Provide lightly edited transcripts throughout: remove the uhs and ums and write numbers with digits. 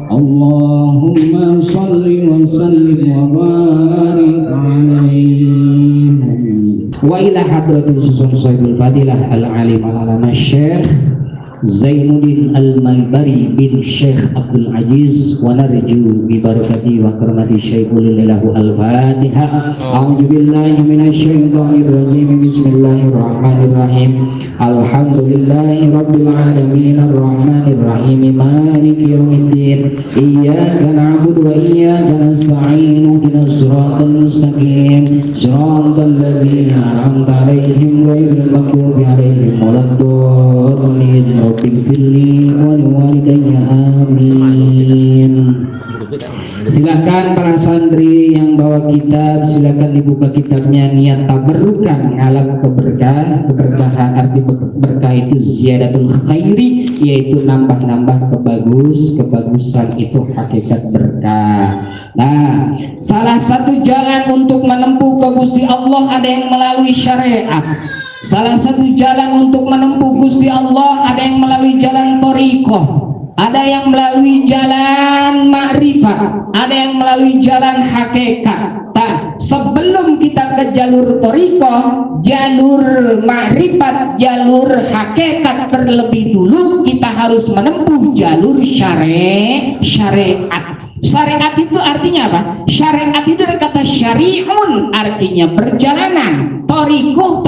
Allahumma shalli wa sallim wa barik alaihi. Wa ila hadratul susun sahibul fadilah al-alim al-alama Syekh Zainuddin Al-Malbari bin Syekh Abdul Aziz, wa narju bi barakati wa karmati Syekhul lahu al-Fatihah. A'udzu billahi minasyaitonir rajim. Bismillahirrahmanirrahim. Alhamdulillahi rabbil alamin arrahmanir rahim maliki yaumiddin. Iyyaka na'budu wa iyyaka nasta'in. Ihdinas siratal mustaqim. Siratal ladzina an'amta 'alaihim ghairil maghdubi 'alaihim waladdallin. Rabbighfirli wa liwalidayya amin. Silakan para santri yang bawa kitab, silakan dibuka kitabnya. Niat tabarrukan ngalam keberkahan. Arti berkah itu ziyadatul khairi, yaitu nambah-nambah kebagusan, itu hakikat berkah. Nah, salah satu jalan untuk menempuh ke Gusti Allah ada yang melalui syariat. Salah satu jalan untuk menempuh Gusti Allah ada yang melalui jalan thariqah, ada yang melalui jalan ma'rifat, ada yang melalui jalan hakikat. Sebelum kita ke jalur thariqah, jalur ma'rifat, jalur hakikat terlebih dulu kita harus menempuh jalur syariat. Syariat itu artinya apa? Syariat itu dari kata syari'un, artinya perjalanan. Thariqah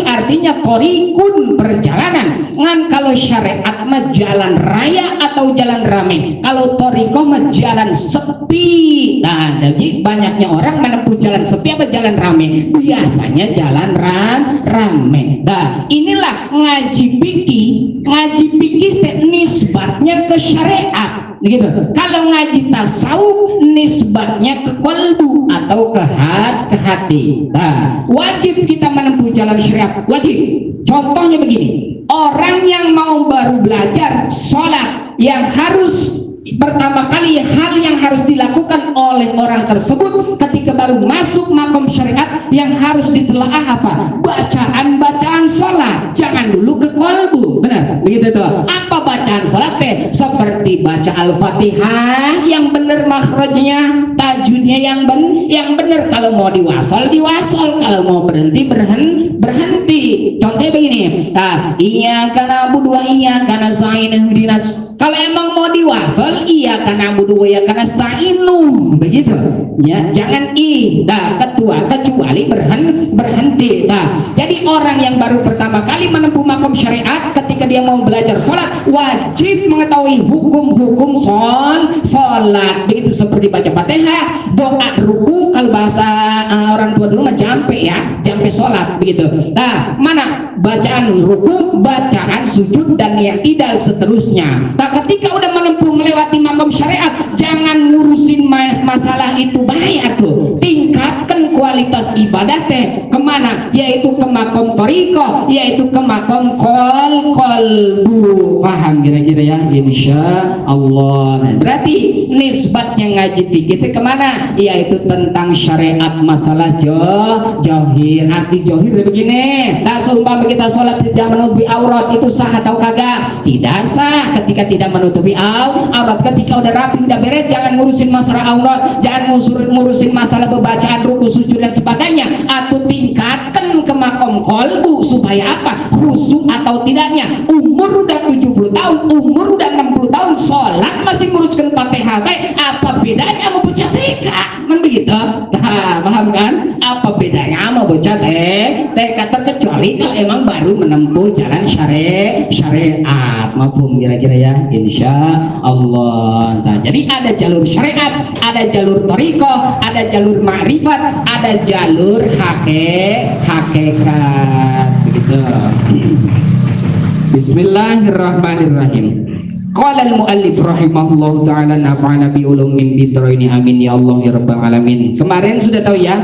artinya thariqun, perjalanan. Ngan kalau syariat mah jalan raya atau jalan rame. Kalau thariqah mah jalan sepi. Nah, jadi banyaknya orang menempuh jalan sepi apa jalan rame? Biasanya jalan rame. Nah, inilah ngaji fikih. Ngaji fikih nisbatnya ke syariat. Gitu. Kalau ngaji tasawuf nisbatnya ke qalbu atau ke hati. Nah, wajib kita menempuh jalan syariat, wajib. Contohnya begini, orang yang mau baru belajar sholat, yang harus pertama kali hal yang harus dilakukan oleh orang tersebut ketika baru masuk makom syariat yang harus ditelaah apa? Bacaan sholat. Jangan dulu ke qalbu, benar begitu tuh. Apa bacaan sholat teh? Seperti baca al-fatihah yang benar makhrajnya, tajwidnya yang benar. Kalau mau diwasal, kalau mau berhenti berhenti. Contohnya begini, iyyaka na'budu wa iyyaka nasta'in ihdinas. Kalau emang mau diwasal, iyyaka na'budu wa iyyaka nasta'in, begitu ya, jangan kecuali berhenti. Nah, jadi orang yang baru pertama kali menempuh makom syariat, ketika dia mau belajar sholat, wajib mengetahui hukum-hukum sholat, begitu seperti baca fatihah, doa ruku, kalau bahasa orang tua dulu mah jampe sholat, begitu. Nah, mana bacaan ruku, bacaan sujud, dan yang idal seterusnya. Nah, ketika udah menempuh melewati makom syariat, jangan ngurusin masalah itu, bahaya tuh. Tingkatkan kualitas ibadah teh kemana? Yaitu ke makom thariqah, yaitu ke makom qalbu. Paham kira-kira ya? Insya Allah. Berarti nisbatnya ngaji fikih teh kemana? Yaitu tentang syariat, masalah johir. Arti johir begini. Nah, seumpama kita sholat tidak menutupi aurat, itu sah atau kagak? Tidak sah ketika tidak menutupi aurat. Ketika udah rapi, udah beres, jangan ngurusin masalah aurat, jangan ngurusin masalah bacaan ruku, sujud, dan sebagainya. Atau tingkatkan ke makom qalbu supaya apa? Khusyuk atau tidaknya. Umur udah 70 tahun, umur udah 60 tahun, sholat masih nguruskan fatihah, apa bedanya mau bocah TK? Kan begitu? Nah, paham kan? Apa bedanya mau bocah TK, terkecuali kalau emang baru menempuh jalan syariat. Mafhum kira-kira ya? Insya Allah. Nah, jadi ada jalur syariat, ada jalur thariqah, ada jalur ma'rifat, ada jalur hakikat, begitu. Bismillahirrahmanirrahim. Qala al-muallif rahimahullahu ta'ala nafa'ana bi ulumin bidraini amin ya Allah ya rabbal alamin. Kemarin sudah tahu ya,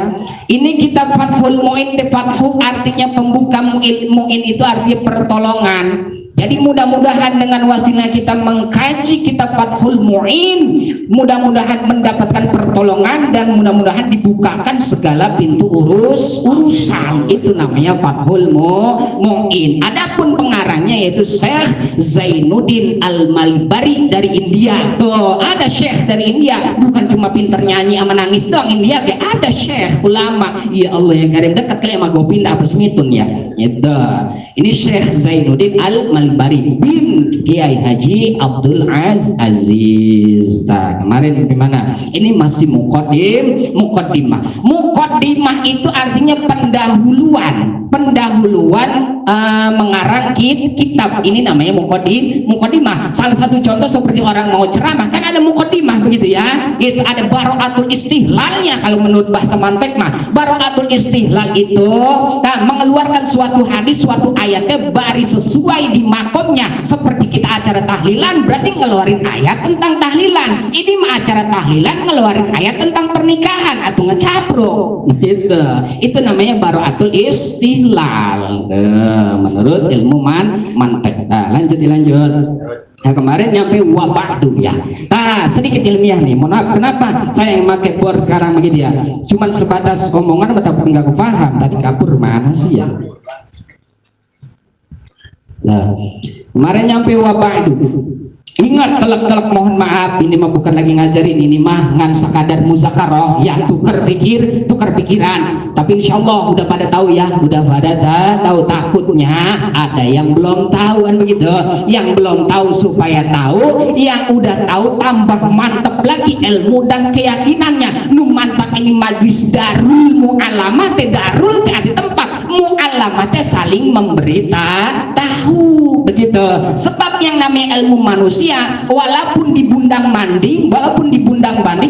ini kitab Fathul Mu'in. Fathu artinya pembuka, mu'in itu artinya pertolongan. Jadi mudah-mudahan dengan wasilah kita mengkaji kitab Fathul Mu'in, mudah-mudahan mendapatkan pertolongan dan mudah-mudahan dibukakan segala pintu urusan. Itu namanya Fathul Mu'in. Adapun pengarangnya yaitu Syekh Zainuddin Al-Malbari dari India. Tuh, ada Syekh dari India, bukan cuma pinter nyanyi sama nangis doang India, kayak ada Syekh ulama. Ya Allah yang karim dekat kayak sama gue pindah apa semitun ya. Gitu. Ini Syekh Zainuddin Al-Malbari bin Kiai Haji Abdul Aziz. Nah, kemarin gimana? Ini masih muqaddimah. Muqaddimah itu artinya pendahuluan mengarang kitab. Ini namanya muqaddimah. Salah satu contoh seperti orang mau ceramah kan ada muqaddimah begitu ya. Itu ada baraatul istihlalnya kalau menurut bahasa mantek mah. Baraatul istihlal itu mengeluarkan suatu hadis, suatu ayatnya baris sesuai di makomnya. Seperti kita acara tahlilan berarti ngeluarin ayat tentang tahlilan. Ini mah acara tahlilan ngeluarin ayat tentang pernikahan atau ngecapro gitu. Itu namanya baraatul istihlal menurut ilmu mantek. Nah, lanjut. Nah, kemarin nyampe wabadu ya. Nah, sedikit ilmiah nih. Mohon maaf, kenapa saya yang pakai board sekarang begitu ya? Cuman sebatas omongan betapa nggak kepaham. Tadi kapur mana sih ya? Nah, kemarin nyampe wabadu. Ingat, telak mohon maaf, ini mah bukan lagi ngajarin, ini mah ngan sekadar muzakarah ya, tukar pikiran. Tapi insya Allah udah pada tahu ya, udah pada tahu. Takutnya ada yang belum tahu kan begitu. Yang belum tahu supaya tahu, yang udah tahu tambah mantep lagi ilmu dan keyakinannya. Nu mantap ini majlis darul mu'alamah, darul ada tempat mu'alamah saling memberitahu begitu. Sebab yang namanya ilmu manusia walaupun dibundang banding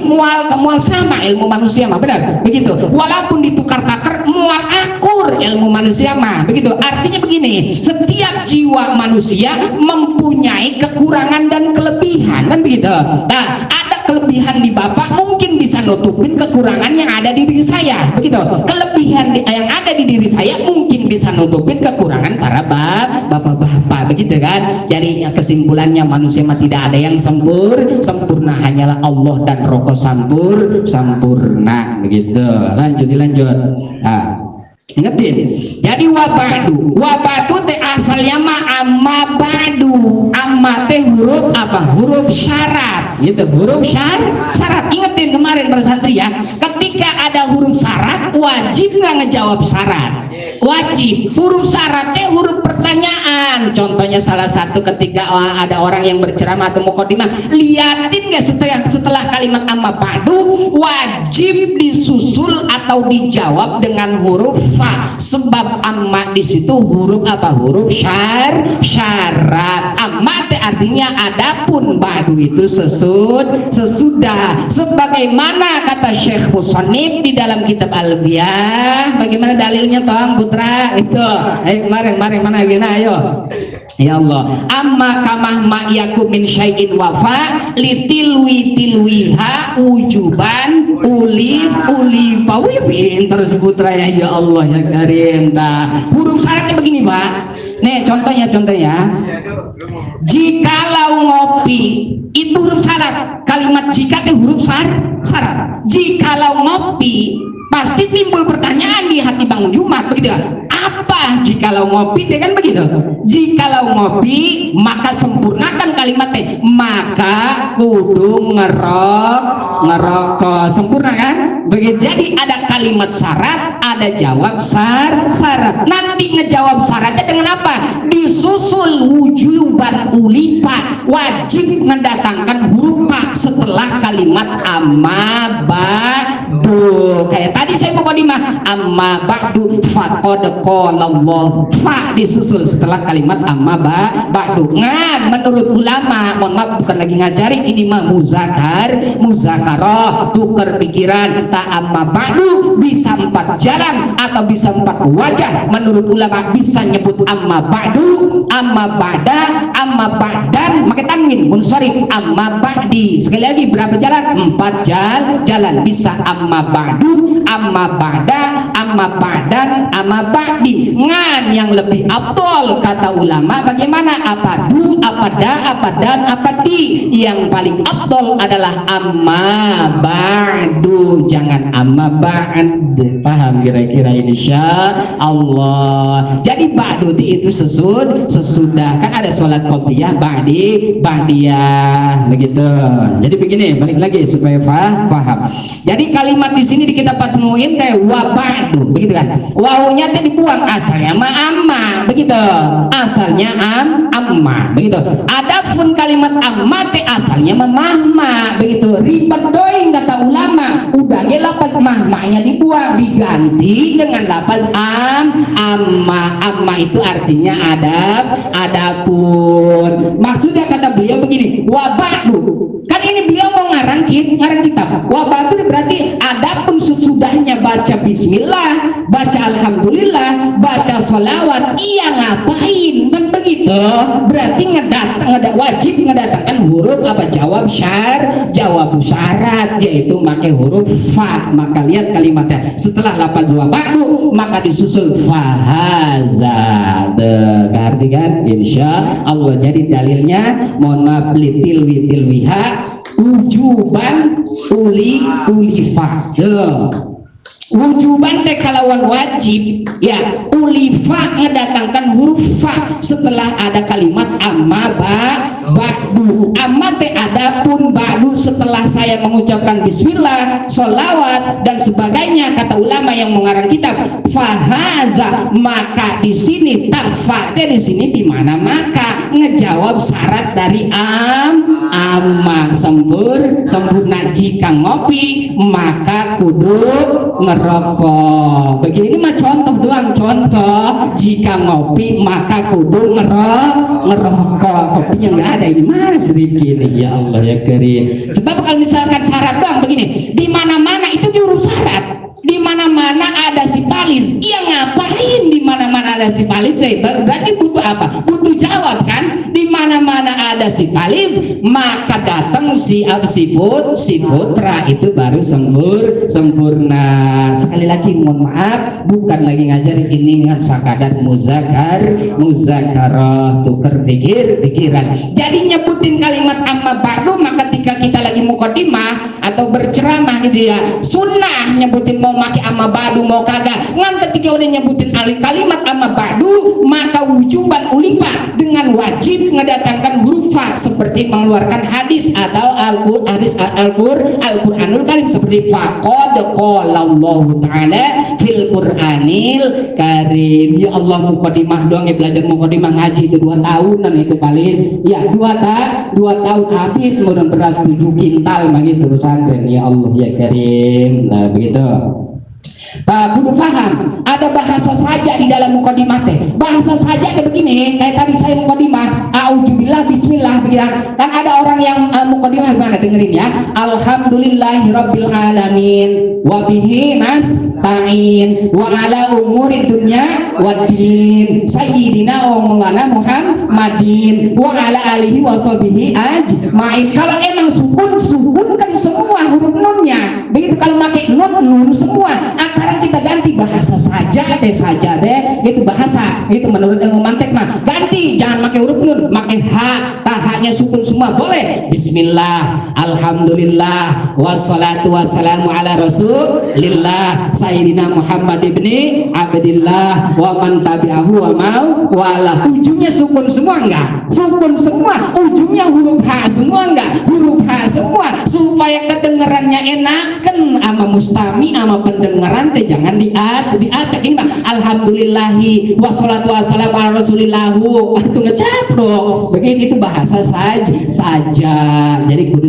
mual sama ilmu manusia mah, benar begitu. Walaupun ditukar-takar mual akur ilmu manusia mah begitu. Artinya begini, setiap jiwa manusia mempunyai kekurangan dan kelebihan kan begitu. Nah, ada kelebihan di bapak mungkin bisa nutupin kekurangan yang ada di diri saya begitu. Kelebihan yang ada di diri saya mungkin bisa nutupin kekurangan para bapak-bapak begitu kan. Jadi kesimpulannya manusia mah tidak ada yang sempurna, hanyalah Allah dan roko sempurna begitu. Lanjut. Nah, ingetin. Jadi wabadu teh asalnya mah amma ba'du. Amma teh huruf apa? Huruf syarat gitu, huruf syarat. Ingetin kemarin para santri ya, ketika ada huruf syarat wajib nggak ngejawab syarat? Wajib. Huruf syarat teh huruf pertanyaan. Contohnya salah satu ketika ada orang yang berceramah atau muqaddimah, liatin nggak setelah kalimat amma ba'du wajib disusul atau dijawab dengan huruf fa. Sebab amma di situ huruf apa? Huruf syarat. Amma artinya adapun, ba'du itu sesudah. Sebagaimana kata Syekh Musannif di dalam kitab Alfiyah. Bagaimana dalilnya toang putra itu? Ayo kemarin mana gina ayo. Ya Allah, amma kamah ma yakum min syai'in wafa litilwiha ujuban ulif wih pinter seputra ya Allah ya karim. Huruf syaratnya begini Pak. Nih contohnya jikalau ngopi itu huruf syarat. Kalimat jika itu huruf syarat. Jikalau ngopi pasti timbul pertanyaan di hati Bang Jumat begitu. Apa jikalau ngopi dia kan begitu. Jikalau ngopi maka sempurnakan kalimatnya, maka kudu ngerokok. Sempurna kan begitu. Jadi ada kalimat syarat, ada jawab syarat. Nanti ngejawab syaratnya dengan apa? Disusul wujuban ulipa, wajib mendatangkan huruf fa setelah kalimat amma ba'du. Kayak tadi saya muqaddimah amma ba'du faqad qala Allah, fa disusul setelah kalimat amma ba'du. Menurut ulama, mohon maaf bukan lagi ngajarin, ini mah muzakarah, tukar pikiran. Ta amma ba'du bisa 4 jalan atau bisa 4 wajah. Menurut ulama bisa nyebut amma ba'du, amma ba'da, amma ba'dan, pakai tanwin munsharif, amma ba'di. Sekali lagi berapa jalan? 4 jalan. Bisa amma amma ba'du, amma ba'da, amma ba'dan, amma ba'di. Ngan yang lebih afdol kata ulama bagaimana? Apadu, apada, apadan, apadi. Yang paling afdol adalah amma ba'du, jangan amma ba'd. Paham kira-kira insya Allah. Jadi ba'du itu sesudah, kan ada sholat qobliyah, ba'di, ba'diyah begitu. Jadi begini, balik lagi supaya paham. Jadi kalimat di sini kita patmuin teh wa ba'du begitu kan. Wawunya teh dibuang, asalnya ma amma begitu. Asalnya amma begitu. Adapun kalimat amma teh asalnya mahma begitu. Ribet doi kata ulama. Udah ge lafaz mahmanya dibuang, diganti dengan lafaz amma. Amma itu artinya adapun. Maksudnya kata beliau begini, wa ba'du. Kan ini beliau mau ngarang kitab. Wa ba'du berarti adapun sesudahnya baca bismillah, baca alhamdulillah, baca sholawat, iya ngapain? Kan begitu. Berarti wajib ngedatangkan huruf apa? Jawab syarat, yaitu pakai huruf fa. Maka lihat kalimatnya, setelah lafaz wa ba'du maka disusul fahaza. Berarti kan insya Allah. Jadi dalilnya mohon maaf litilwiha ujuban ulifa. Wujuban teh kalawan wajib ya, ulifa ngedatangkan huruf fa setelah ada kalimat amma ba'du. Amma teh adapun, ba'du setelah saya mengucapkan bismillah, sholawat dan sebagainya. Kata ulama yang mengarang kitab, fahaza, maka di sini tafa teh di sini di mana? Maka ngejawab syarat dari amma sempurna. Jika ngopi maka kudu ngerokok. Begini mah contoh doang, contoh. Jika ngopi maka kudu ngerokok. Kopinya nggak ada, ini mana sedikit ini, ya Allah ya Karim. Sebab kalau misalkan syarat doang begini, di mana-mana itu diurus syarat. Di mana-mana ada si palis, iya ngapain di mana-mana ada si palis? Berarti butuh apa? Butuh jawab kan? Di mana-mana ada si palis, maka datang si putra, itu baru sempurna. Sekali lagi mohon maaf, bukan lagi ngajar ini sakadar muzakarah tuker pikiran. Jadi nyebutin kalimat amma ba'du, maka ketika kita lagi mukadimah atau berceramah gitu ya, sunnah nyebutin mau pakai amma ba'du mau kagak. Ngan ketika udah nyebutin kalimat amma ba'du, maka wujuban ulipa dengan wajib ngedatangkan huruf fa seperti mengeluarkan hadis atau Al-Qur'anul Karim seperti faqad qala Allah taala fil Qur'anil Karim. Ya Allah, mukadimah doang ya, belajar mukadimah ngaji itu 2 tahunan itu paling ya 2 tahun habis mudah beras 7 kintal begitu pesantren. Ya Allah ya Karim. Nah begitu. Kudu paham, ada bahasa saja di dalam mukadimah teh. Bahasa saja kayak begini, kayak tadi saya mukadimah, auzubillah bismillah begitu. Kan ada orang yang mukadimah gimana, dengerin ya. Alhamdulillahirabbil alamin wa bihi nasta'in wa ala umuri dunya waddin sayyidina wa maulana Muhammadin wa ala alihi wa sahbihi ajmain. Kalau emang sukun kan semua huruf nunnya. Begitu kalau pakai nun semua. Sekarang kita ganti bahasa saja deh itu bahasa itu menurut ilmu mantek mah ganti, jangan pakai huruf nun, pakai hanya sukun semua boleh. Bismillah, alhamdulillah, wassalatu wassalamu ala rasulillah sayyidina Muhammad ibni Abdillah wa man tabi'ahu wa mau wala. Ujungnya sukun semua enggak? Sukun semua. Ujungnya huruf ha semua enggak? Huruf ha semua, supaya kedengarannya enakan ama mustami ama pendengaran teh jangan diacak. Ini mah alhamdulillahi wassalatu wassalamu ala rasulillahu, itu ngecap dong. Begitu itu bahasa saja. Jadi kudu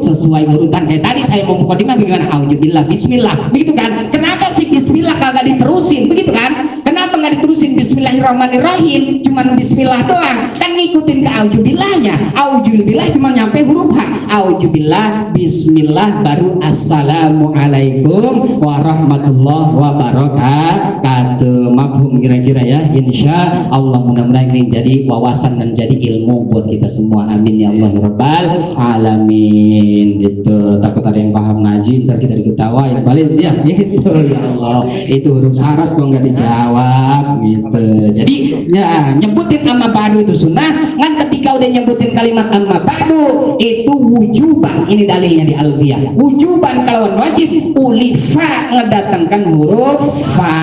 sesuai urutan. Kayak tadi saya mau mukadimah bagaimana? Auzubillah bismillah. Begitu kan? Kenapa sih bismillah kagak diterusin? Begitu kan? Kenapa nggak diterusin bismillahirrahmanirrahim? Cuman bismillah doang. Kan ngikutin ke aujubillahnya. Auzubillah cuma nyampe huruf H. Auzubillah bismillah baru assalamualaikum warahmatullahi wabarakatuh. Mafhum kira-kira ya? Insya Allah mudah-mudahan ini jadi wawasan dan jadi ilmu buat kita semua. Amin ya Allah ya Rabbal alamin. Gitu. Takut ada yang paham ngaji ngaji ntar kita diketawain balik ya gitu. Ya Allah, itu huruf syarat kok nggak dijawab gitu. Jadi ya nyebutin amma ba'du itu sunnah, kan ketika udah nyebutin kalimat amma ba'du itu wujuban. Ini dalilnya di Alfiyah, wujuban kalawan wajib ulifa ngedatangkan huruf fa.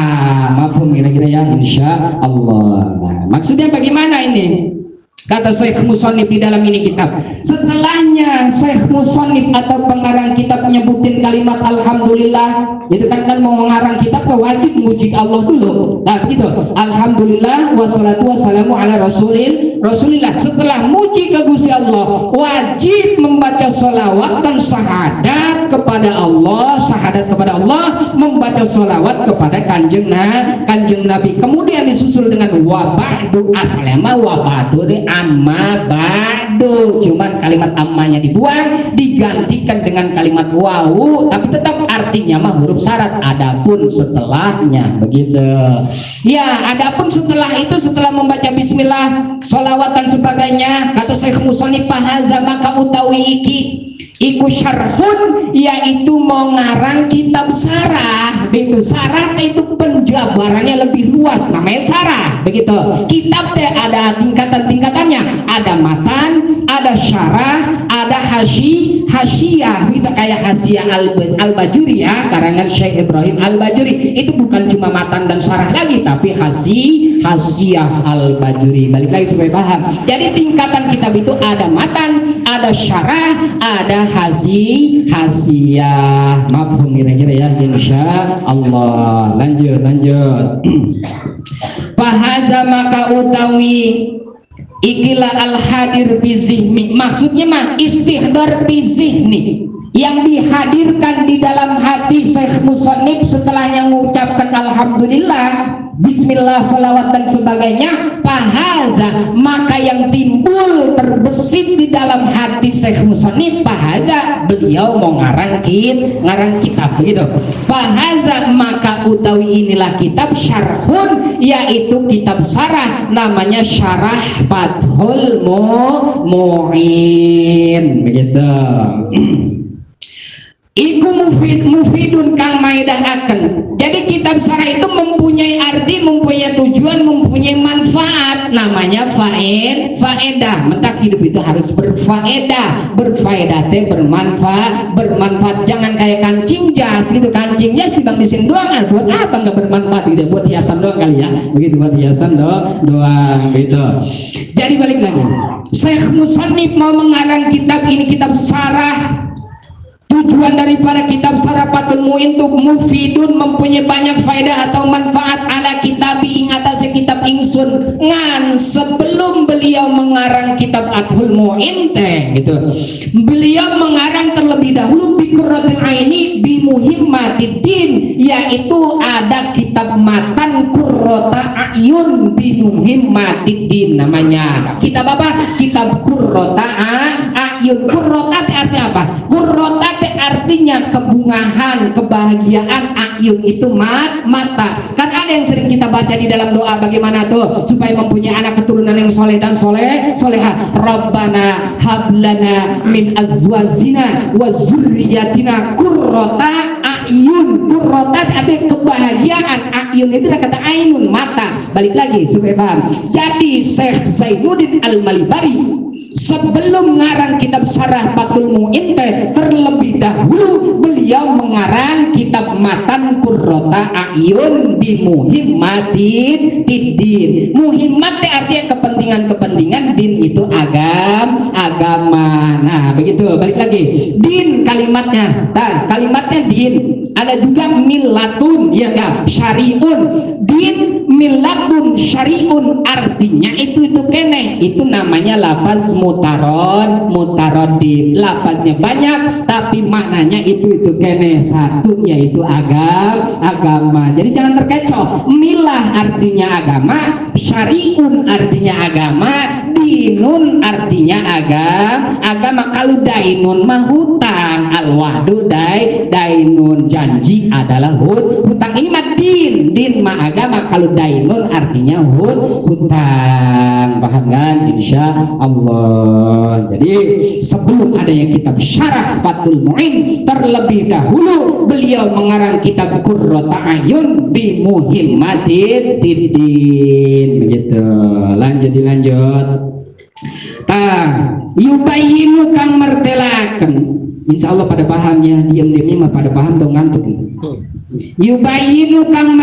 Mafhum kira-kira ya, insya Allah. Nah, maksudnya bagaimana ini? Kata Syekh Musonif di dalam ini kitab, setelahnya Syekh Musonif atau pengarang kitab menyebutin kalimat alhamdulillah, itu kan mau mengarang kitab ke wajib muji Allah dulu. Nah gitu, alhamdulillah wassalatu wassalamu ala rasulillah. Setelah muji ke Gusti Allah, wajib membaca sholawat dan syahadat kepada Allah, membaca sholawat kepada kanjeng Nabi. Kemudian disusul dengan wa ba'du, asalnya wa ba'du amma ba'du, cuman kalimat ammanya dibuang, digantikan dengan kalimat wawu, tapi tetap artinya mah huruf syarat. Adapun setelahnya begitu ya, adapun setelah itu, setelah membaca bismillah, sholawat dan sebagainya, kata Syekh Musonif pahaza maka utawi iki iku syarhun, yaitu mau ngarang kitab sarah. Begitu, sarah itu penjabarannya lebih luas, namanya sarah. Begitu, kitab teh ada tingkatan-tingkatannya, ada matan, ada syarah, ada hasyiyah. Itu kayak hasyiyah al-Bajuri ya, karangan Syekh Ibrahim al-Bajuri. Itu bukan cuma matan dan syarah lagi, tapi hasyiyah al-Bajuri. Balik lagi supaya paham. Jadi tingkatan kitab itu ada matan, ada syarah, ada hasiyah. Mafhum kira-kira ya, insya Allah. Lanjut pahaza maka utawi ikilah al-hadir bizihni, maksudnya mah istihdar bizihni, yang dihadirkan di dalam hati Syekh Musonif setelah yang mengucapkan alhamdulillah, bismillah, salawat dan sebagainya. Pahaza maka yang timbul terbesit di dalam hati Syekh Musonif, pahaza beliau mau ngarang kitab begitu. Pahaza maka utawi inilah kitab syarhun, yaitu kitab syarah, namanya Syarah Fathul Mu'in begitu. Iku mufidun kang maedahaken. Jadi kitab syarah itu mempunyai arti, mempunyai tujuan, mempunyai manfaat, namanya faedah. Mentak hidup itu harus berfaedah. Berfaedah teh bermanfaat. Jangan kayak kancing jas gitu. Kancing jas dibang disin doang, buat apa nggak bermanfaat gitu? Buat hiasan doang kali ya. Begitu, buat hiasan doang gitu. Jadi balik lagi, Syekh Musonif mau mengarang kitab ini, kitab syarah. Tujuan daripada kitab Syarah Fathul Mu'in itu mufidun, mempunyai banyak faedah atau manfaat, ala kitabi ing atase kitab ingsun, ngan sebelum beliau mengarang kitab Fathul Mu'in teh gitu. Beliau mengarang terlebih dahulu bi qurratil aini bi muhimmatiddin, yaitu ada kitab matan Qurrata Ayun bi muhimmatiddin namanya. Kitab apa? Kitab Qurrata Ayun. Qurrata artinya apa? Qurrata artinya kebungahan, kebahagiaan. Ayun itu mata. Kan ada yang sering kita baca di dalam doa, bagaimana tuh supaya mempunyai anak keturunan yang soleh dan soleha. Rabbana hablana min azwajina wa zurriyatina qurrata ayun. Qurrata ada kebahagiaan, ayun itu kata ainun, mata. Balik lagi supaya paham. Jadi Syekh Zainuddin Al-Malibari sebelum mengarang kitab Syarah Fathul Mu'in terlebih dahulu beliau mengarang kitab matan Qurrata Ayun bi muhimmatiddin. Muhimmat artinya kepentingan din itu agama. Nah begitu, balik lagi din kalimatnya. Dan kalimatnya din, ada juga millatun ya enggak, syariun. Din millatun syariun artinya itu kene, itu namanya lafaz mutarodif. Lafaznya banyak tapi maknanya itu kene satu, yaitu agama. Jadi jangan terkecoh. Milah artinya agama, syariun artinya agama, dinun artinya agama. Kalau dainun mah hutang hutang, al-wa'du dainun, janji adalah hutang. Ini mah din mah agama. Kalau dainun artinya hutang, paham kan? Insya Allah. Jadi sebelum adanya kitab Syarah Fathul Mu'in, terlebih dahulu beliau mengarang kitab Qurrata Ayun bi Muhimmatid Din. Begitu. Lanjut. Yubayinu kang mertelaken. Insya Allah pada pahamnya, diam-diamnya mah pada paham dong, ngantuk. Yubayinu kang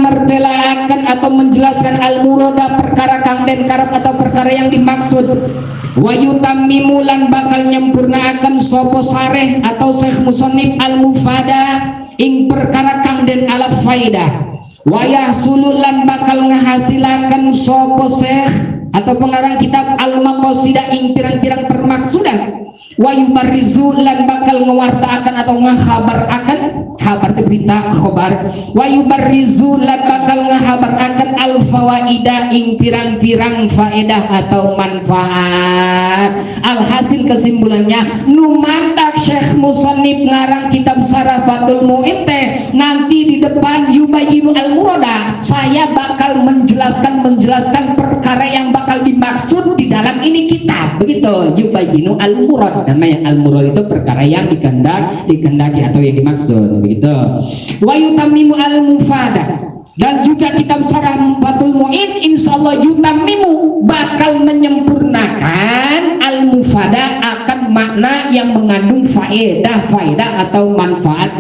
mertelaken atau menjelaskan al-murada perkara kang den karep atau perkara yang dimaksud. Wa yutammimu lan bakal nyempurnaaken sapa sareh atau Syekh Musannif al-mufada ing perkara kang den alaf faidah. Wa yahsululan bakal ngahasilaken sapa Syekh atau pengarang kitab al-maqasidah ing pirang-pirang permaksudan. Wa yubarrizu lan bakal ngewartaaken atau ngakhabaraken, kabar berita khobar. Wa yubarrizu lan bakal ngakhabaraken al-fawaida ing pirang-pirang faedah atau manfaat. Alhasil kesimpulannya, numantak Syekh Musannif ngarang kitab Syarah Fathul Mu'in teh nanti di depan yubayinu al-murada, saya bakal menjelaskan perkara yang bakal dimaksud di dalam ini kitab. Begitu, yubayinu al-murad. Namanya al-murad itu perkara yang dikendaki atau yang dimaksud. Begitu. Wa yutammimu al-mufada, dan juga kitab Syarah Fathul Mu'in insyaallah yutammimu bakal menyempurnakan al-mufada akan makna yang mengandung faedah atau manfaat.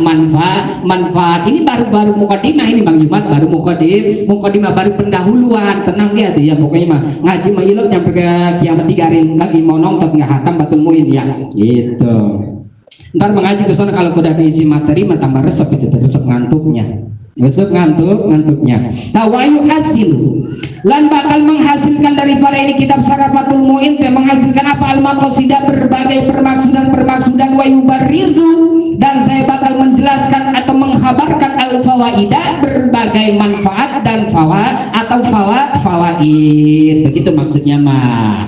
Ini baru mukadimah ini Bang Jumat, baru mukadimah baru pendahuluan. Tenang ya tuh ya, pokoknya mah ngaji mah ilok sampai ke kiamat 3 hari lagi mau nonton nggak hatam Fathul Mu'in ya gitu. Ntar mengaji ke sana kalau udah keisi materi mah tambah resep itu, resep ngantuknya. Tawayu hasil lan bakal menghasilkan daripada ini kitab Syarah Fathul Mu'in menghasilkan apa? Al-maqasidah, berbagai permaksudan wa yubarrizu, dan saya bakal menjelaskan atau mengkhabarkan al-fawaidah, berbagai manfaat dan fawaid. Begitu maksudnya mah.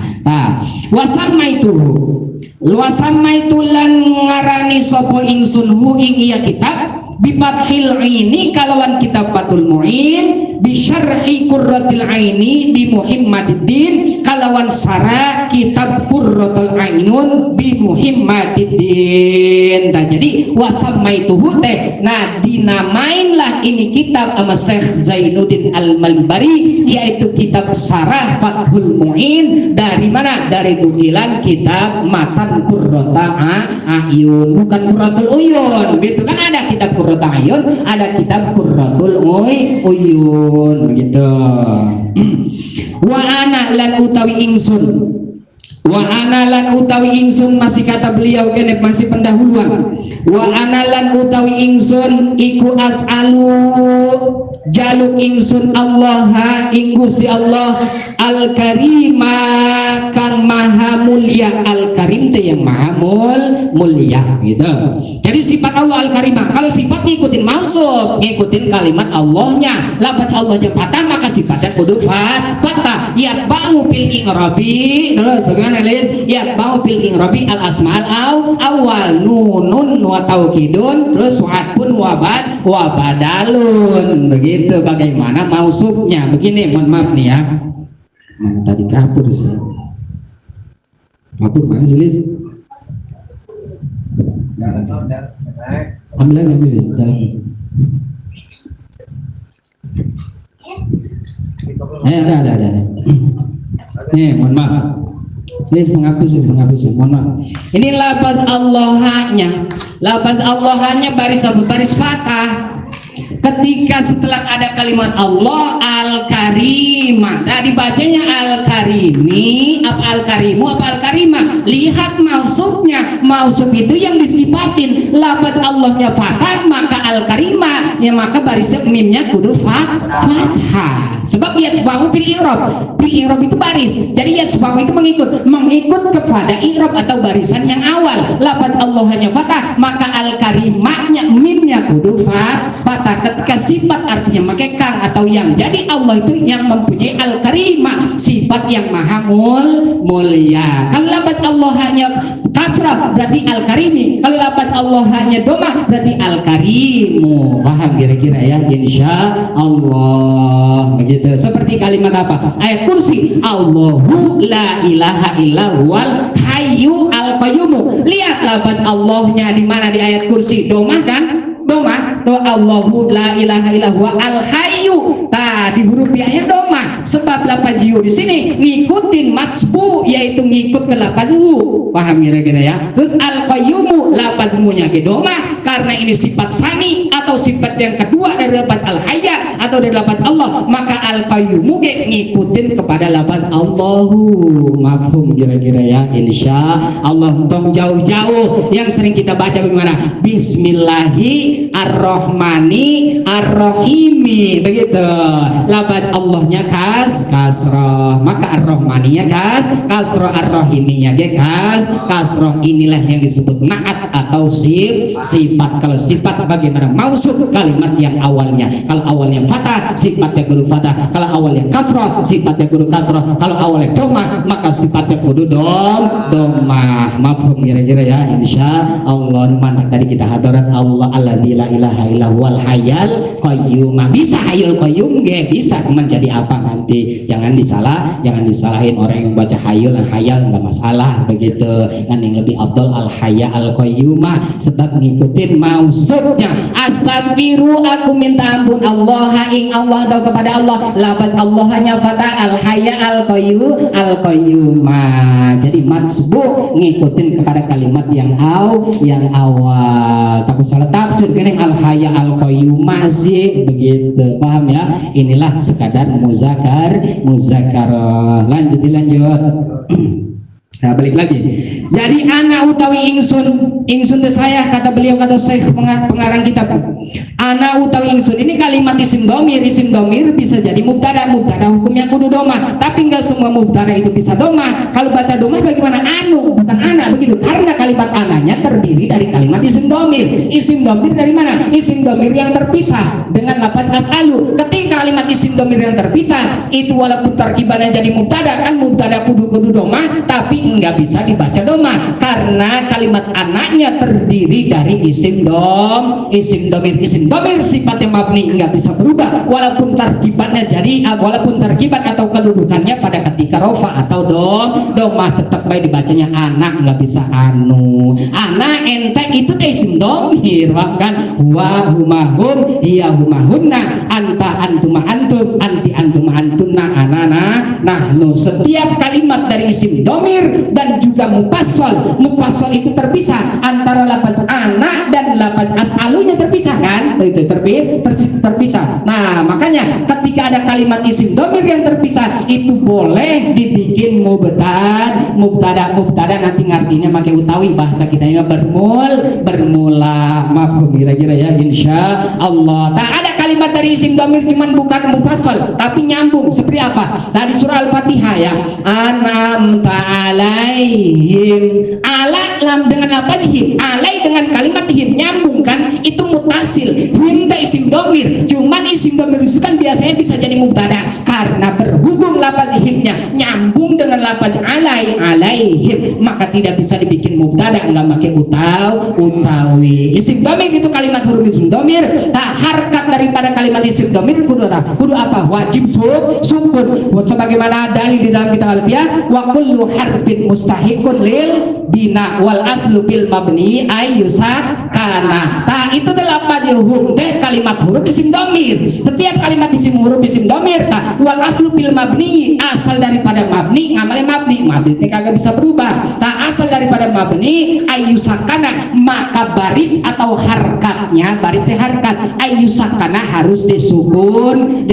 Wasamaitu lan ngarani sapa ingsun hu ing iya kitab bifathil aini kalawan kitab Fathul Mu'in, bisyarhi Qurratil Aini bi Muhammadiddin kalawan sarah kitab Qurratul Ainun bi Muhammadiddin. Nah, jadi wasammaituhu teh, nah dinamainlah ini kitab sama Syekh Zainuddin Al-Malbari, yaitu kitab Syarah Fathul Mu'in. Dari mana? Dari nukilan kitab matan Qurrata Ayun, bukan Qurratul Uyun. Gitu kan, ada kitab Qurratul Ayun, ada kitab Qurratul Uyun, begitu. Wa ana lan utawi ingsun, masih kata beliau kene masih pendahuluan. Wa ana lan utawi ingsun iku as'alu jaluk ingsun Allah ing Gusti Allah al-karima kang maha mulia. Al-karim itu yang maha mulia gitu. Jadi sifat Allah al-karimah, kalau sifat ngikutin mausuf, ngikutin kalimat Allahnya. Lafaz Allahnya patah maka sifatnya kudu patah. Yatba'u bil ingrabi, terus bagaimana Lis? Yatba'u bil ingrabi al asma'al awal nunun wa taukidun, terus wa'atun wa badalun. Begitu bagaimana mausufnya. Begini, mohon maaf nih ya. Tadi kapur sih. Kapur mana sih Lis? Ambil dalam. Ada. Nih, mohon maaf. Please menghapus, mohon maaf. Ini lafaz Allahnya baris fathah. Ketika setelah ada kalimat Allah al-karimah, nah dibacanya al-karimi, apa al-karimu, apa al-karimah. Lihat mausufnya, mausuf itu yang disifatin. Lafaz Allahnya fathah, maka al-karimah, ya maka baris mimnya kudu fathah. Sebab yasbahu fil i'rab itu baris. Jadi yasbahu itu mengikut kepada i'rab atau barisan yang awal. Lafaz Allahnya fathah, maka al-karimahnya mimnya kudu fathah. Ketika sifat artinya pakai kang atau yang, jadi Allah itu yang mempunyai al-karimah, sifat yang maha mulia. Kalau lafaz Allah hanya kasrah berarti al-karimi, kalau lafaz Allah hanya domah berarti al-karimu. Paham kira-kira ya? Insya Allah begitu. Seperti kalimat apa? Ayat kursi, Allahu la ilaha illa huwal hayyu al-qayyum. Lihat lafaz Allahnya di mana di ayat kursi, domah kan? Domah, Allahu la ilaha illa huwa al hayyu. Nah, di huruf ya-nya domah. Sebab lafaz yu di sini ngikutin matsbu, yaitu ngikut ke lafaz hu. Paham kira-kira ya? Terus al qayyumu lafaz mu-nya ke domah karena ini sifat sani atau sifat yang kedua dari lafaz al hayya atau dari lafaz Allah, maka al qayyumu ngikutin kepada lafaz Allahu. Mafhum kira-kira ya? Insya Allah. Untuk jauh-jauh yang sering kita baca bagaimana? Bismillahi Ar-Rahmani Ar-Rahimi, begitu. Lafaz Allahnya kasroh, maka Ar-Rahmaninya kasroh, Ar-Rahiminya kasroh. Inilah yang disebut naat atau sifat. Kalau sifat bagaimana? Mausuf, kalimat yang awalnya, kalau awalnya fathah sifatnya kudu fathah, kalau awalnya kasroh sifatnya kudu kasroh, kalau awalnya domah maka sifatnya kudu domah. Mafhum kira-kira ya? Insya Allah. Mana tadi kita hadarat Allah alladzi la ilaha illa huwal hayyul qayyum. Bisa hayyul qayyum ge, bisa menjadi apa nanti. Jangan disalahin orang yang baca hayyul dan hayal, enggak masalah begitu. Kan yang lebih afdal al hayya al qayyum, sebab ngikutin maksudnya. Astaghfiru, aku minta ampun Allah ing Allah atau kepada Allah. Lafaz Allah hanya fathah, al hayya al qayyum. Jadi matsbu ngikutin kepada kalimat yang awal. Takut salah tafsir gini, al hayya al qayyum masih begitu. Paham ya? Inilah sekadar muzakarah. Lanjut. Nah, balik lagi. Jadi ana utawi ingsun teh saya, kata beliau, kata Syekh pengarang kitab. Ana utawi ingsun, ini kalimat isim domir bisa jadi mubtada hukumnya kudu domah, tapi enggak semua mubtada itu bisa domah. Kalau baca domah bagaimana? Anu, bukan ana, begitu. Karena kalimat ananya terdiri dari kalimat isim domir. Isim domir dari mana? Isim domir yang terpisah dengan lafaz as'alu. Ketika kalimat isim domir yang terpisah itu walaupun tarkibannya jadi mubtada, kan mubtada kudu domah, tapi enggak bisa dibaca domah karena kalimat anaknya terdiri dari isim domir sifatnya mabni, enggak bisa berubah walaupun tarkibatnya walaupun tarkibat atau kedudukannya pada ketika rofa atau domah, tetap baik dibacanya anak, enggak bisa anu. Anak ente itu isim domir, kan? Wa humahum hiya humahunna, anta antuma antum, anti antuma antunna, anana nahnu. Setiap kalimat dari isim domir dan juga mufassal itu terpisah antara lafaz anak dan lafaz as'alunya terpisah, kan? Itu terpisah. Nah, makanya ketika ada kalimat isim domir yang terpisah itu boleh dibikin mubtada nanti ngartinya pakai utawi, bahasa kita ini bermula. Mafhum kira-kira ya? Insya Allah. Tak ada kalimat dari isim domir cuman bukan mufassal tapi nyambung. Seperti apa? Tadi surah Al-Fatihah ya, an'amta alaihim, ala lam dengan lafaz him, alai dengan kalimat him, nyambung kan? Itu mutasil. Him tak isim domir, cuman isim domir itu kan biasanya bisa jadi mubtada karena berhubung lafaz himnya nyambung dengan lafaz alaihim, maka tidak bisa dibikin mubtada, enggak pakai utawi. Isim domir itu kalimat huruf isim domir, tak harkat daripada kalimat isim domir kudu apa? Wajib sukun. Sebagaimana dalil di dalam kitab Al-Biyah, wa kullu harbin mustahiqun lil bina wal aslu bil mabni ayyusakana. Nah, itu adalah padihum teh kalimat huruf isim domir. Setiap kalimat huruf isim domir, wal aslu bil mabni, asal daripada mabni, ngamalnya mabni ini kagak bisa berubah. Asal daripada mabni ayyusakana, maka baris atau harkatnya, barisnya harkat ayyusakana harus disukunkan.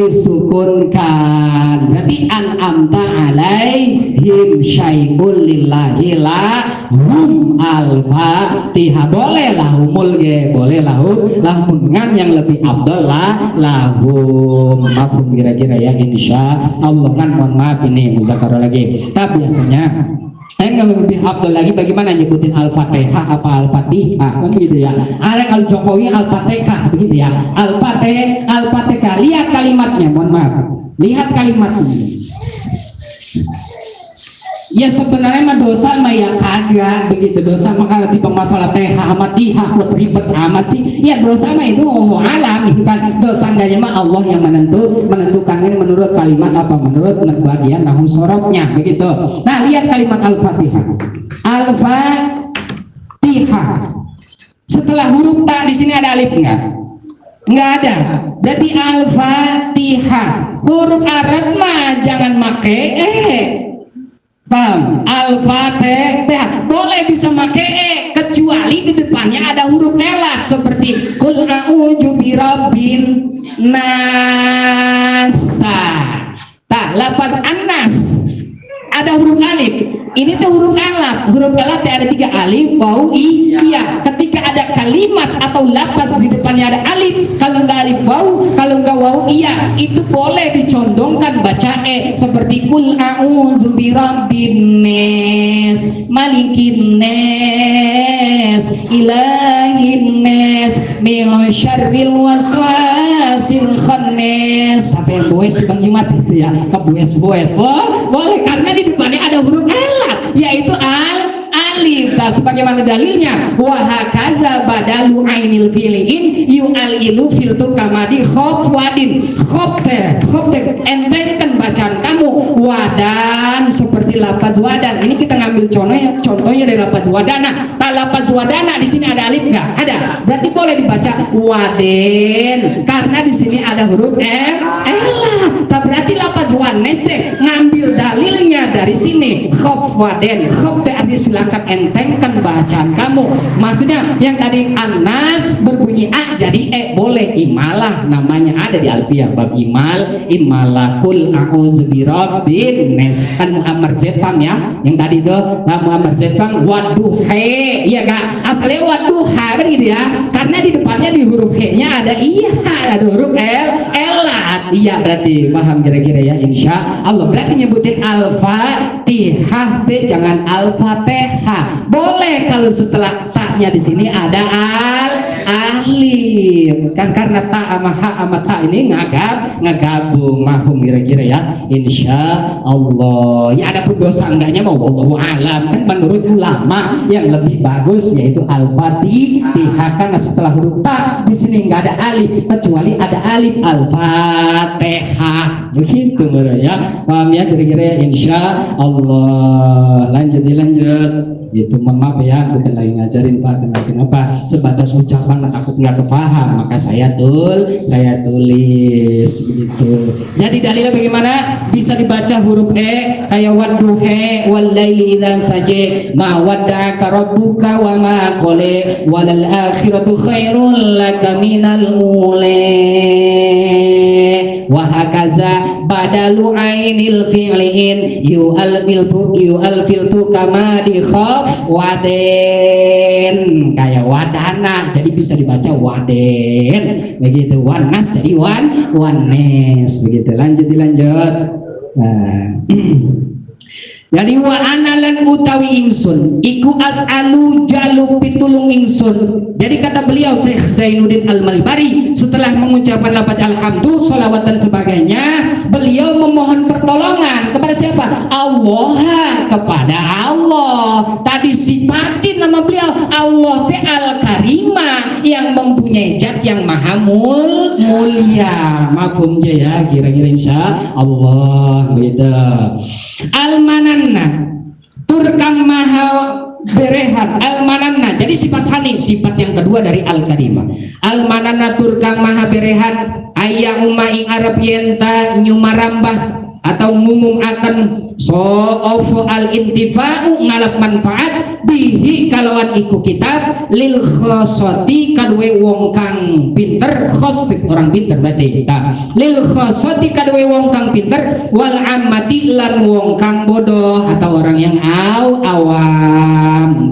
Berarti an'amta alaihim syai'ul lillahi lahum al-fatihah. Boleh lahumul ge, boleh lahum ngam yang lebih afdal lahum. Mafhum kira-kira ya? Insya Allah. Kan mohon maaf ini muzakarah lagi, tapi biasanya yang lebih afdal lagi bagaimana nyebutin Al-Fatihah apa Al-Fatihah, kan gitu ya. Ada kalau Jokowi Al-Fatihah begitu ya. Al-Fatihah. Lihat kalimatnya, mohon maaf. Lihat kalimatnya. Ya sebenarnya mah dosa mah ya kan kagak begitu. Dosa maka tipe masalah teh amat ihah ribet amat sih. Ya dosa mah itu alam kan. Dosa enggaknya mah Allah yang menentukannya menurut kalimat apa, menurut bagian nahu sorobnya begitu. Nah, lihat kalimat Al-Fatihah. Al-Fatihah. Setelah huruf ta di sini ada alif enggak? Enggak ada. Berarti Al-Fatihah. Huruf Arab mah jangan make paham? Al-Fatihah boleh bisa make kecuali di depannya ada huruf elat seperti qul a'udzu birabbin nas. Lafaz an-nas ada huruf alif. Ini tuh huruf elat. Huruf elat ada 3 alif, waw, iya. Ketika ada kalimat atau lafaz di depannya ada alif, kalau nggak alif waw, kalau nggak waw iya, itu boleh dicondongkan baca seperti qul a'udzu birabbin nas, malikin nas, ilahin nas, min syarril waswasil khannas. Sampai yang boes Bang Jumat itu ya, ke boes. Oh, boleh karena di depannya ada huruf elat yaitu alif. Nah, sebagaimana dalilnya wa hakaza badalu ainil fi'lin yu'alilu filtu kamadi khofwadin khof teh entengkan bacaan kamu wadan seperti lafaz wadan. Ini kita ngambil contohnya dari lafaz wadana. Lafaz wadana di sini ada alif nggak? Ada. Berarti boleh dibaca waden karena di sini ada huruf elah. Berarti lafaz wanes ngambil dalilnya dari sini khofwaden. Khof teh arti silakan entengkan bacaan kamu. Maksudnya yang tadi anas berbunyi a jadi boleh imalah, namanya ada di alfiyah bab imalah kul a'udzu birabbin nas. Kan muammar zepam ya yang tadi itu muammar zepam waduhe, iya kak, asalnya waduha kan gitu ya, karena di depannya di huruf he nya ada ada huruf elat. Iya berarti paham kira-kira ya, insya Allah. Berarti nyebutin Al-Fatihah jangan Al-Fatihah. Boleh kalau setelah taknya di sini ada alif kan, karena ta sama ha sama ta ini ngagabung. Mahum kira-kira ya, insya Allah. Ya ada pun dosa enggaknya mau wallahu alam kan, menurut ulama yang lebih bagus yaitu Al-Fatihah karena setelah huruf ta di sini nggak ada alif kecuali ada alif Al-Fatihah begitu ya. Paham ya kira-kira ya, insya Allah. Lanjut itu maaf ya, bukan lagi ngajarin Pak, kenapa sebatas ucapan takut nggak kepaham, maka saya tulis gitu. Jadi dalilnya bagaimana? Bisa dibaca huruf kayak wadduhe walaili idza saja ma wadda'aka rabbuka wa ma qala walal akhiratu khairul laka minal ula wa hakaza badalu ainil fi'lin yu'alfiltu kama di khaf waden kayak wadana, jadi bisa dibaca waden begitu. Wanas jadi wanes begitu. Lanjut. Nah. Jadi wa analan utawi ingsun iku as'alu jalu pitulung ingsun. Jadi kata beliau Syekh Zainuddin Al-Malbari setelah mengucapkan lafaz alhamdulillah, salawat dan sebagainya, beliau memohon pertolongan kepada siapa? Allah, kepada Allah. Tadi sifatin nama beliau Allah te Al-Karimah yang mempunyai zat yang maha mulia. Mafhum ya kira-kira insya Allah begitu. Al-Mananna turkang maha berehat. Al-Mananna jadi sifat sani, sifat yang kedua dari Al-Karimah. Al-Mananna turkang maha berehat ayya umma ing arab yenta nyumarambah atau ngumum akan so'ofu al-intifa'u ngalap manfaat bihi kalawan iku kitab lil khosoti kadwe wong kang pinter, khos orang pinter berarti lil khosoti kadwe wong kang pinter wal ammati lan wong kang bodoh atau orang yang awam.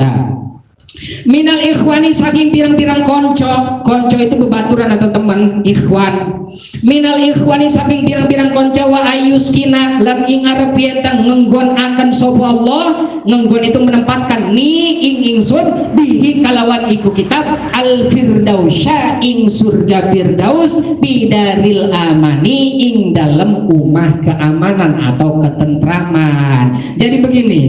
Minal ikhwani saking pirang-pirang konco itu bebaturan atau teman ikhwan. Minal ikhwani saking pirang-pirang konco wa ayuskina lan ing arep yentang ngenggon akan sapa Allah. Ngenggon itu menempatkan ni ing ingsun bihi kalawan iku kitab al firdausya ing surga firdaus bidaril amani ing dalam umah keamanan atau ketentraman. Jadi begini,